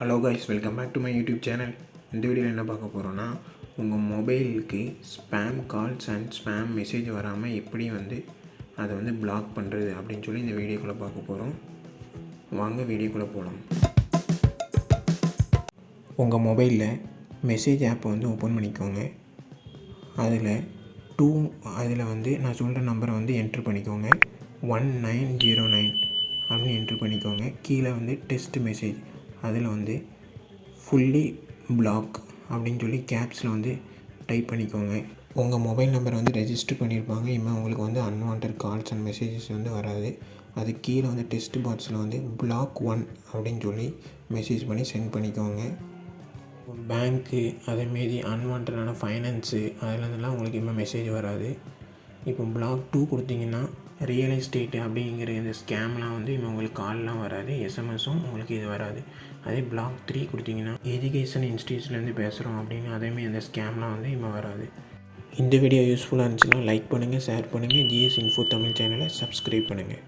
Hello guys, welcome back to my YouTube channel. இந்த வீடியோவில் என்ன பார்க்க போகிறோன்னா, உங்கள் மொபைலுக்கு spam calls and spam message வராமல் எப்படி அதை பிளாக் பண்ணுறது அப்படின்னு சொல்லி இந்த வீடியோக்குள்ளே பார்க்க போகிறோம். வாங்க வீடியோக்குள்ளே போகலாம். உங்கள் மொபைலில் மெசேஜ் ஆப்பை ஓப்பன் பண்ணிக்கோங்க. அதில் நான் சொல்கிற நம்பரை என்ட்ரு பண்ணிக்கோங்க. 1909 அப்படின்னு என்ட்ரு பண்ணிக்கோங்க. கீழே டெஸ்ட் மெசேஜ் அதில் ஃபுல்லி பிளாக் அப்படின்னு சொல்லி கேப்ஸில் டைப் பண்ணிக்கோங்க. உங்கள் மொபைல் நம்பரை ரெஜிஸ்டர் பண்ணியிருப்பாங்க. இனிமேல் உங்களுக்கு அன்வான்ட் கால்ஸ் அண்ட் மெசேஜஸ் வராது. அது கீழே டெஸ்ட் பாக்ஸில் பிளாக் 1 அப்படின்னு சொல்லி மெசேஜ் பண்ணி சென்ட் பண்ணிக்கோங்க. பேங்க்கு அதேமாரி அன்வான்டான ஃபைனான்ஸு அதிலலாம் உங்களுக்கு இனிமேல் மெசேஜ் வராது. இப்போ பிளாக் 2 கொடுத்தீங்கன்னா ரியல் எஸ்டேட்டு அப்படிங்கிற இந்த ஸ்கேம்லாம் இனிமேல் உங்களுக்கு கால்லாம் வராது, எஸ்எம்எஸும் உங்களுக்கு இது வராது. அதே பிளாக் 3 கொடுத்தீங்கன்னா எஜுகேஷன் இன்ஸ்டியூட்ஸ்லேருந்து பேசுகிறோம் அப்படின்னு அதேமாரி அந்த ஸ்கேம்லாம் இனிமேல் வராது. இந்த வீடியோ யூஸ்ஃபுல்லாக இருந்துச்சுன்னா லைக் பண்ணுங்கள், ஷேர் பண்ணுங்கள். ஜிஎஸ் இன்ஃபோ தமிழ் சேனலை சப்ஸ்கிரைப் பண்ணுங்கள்.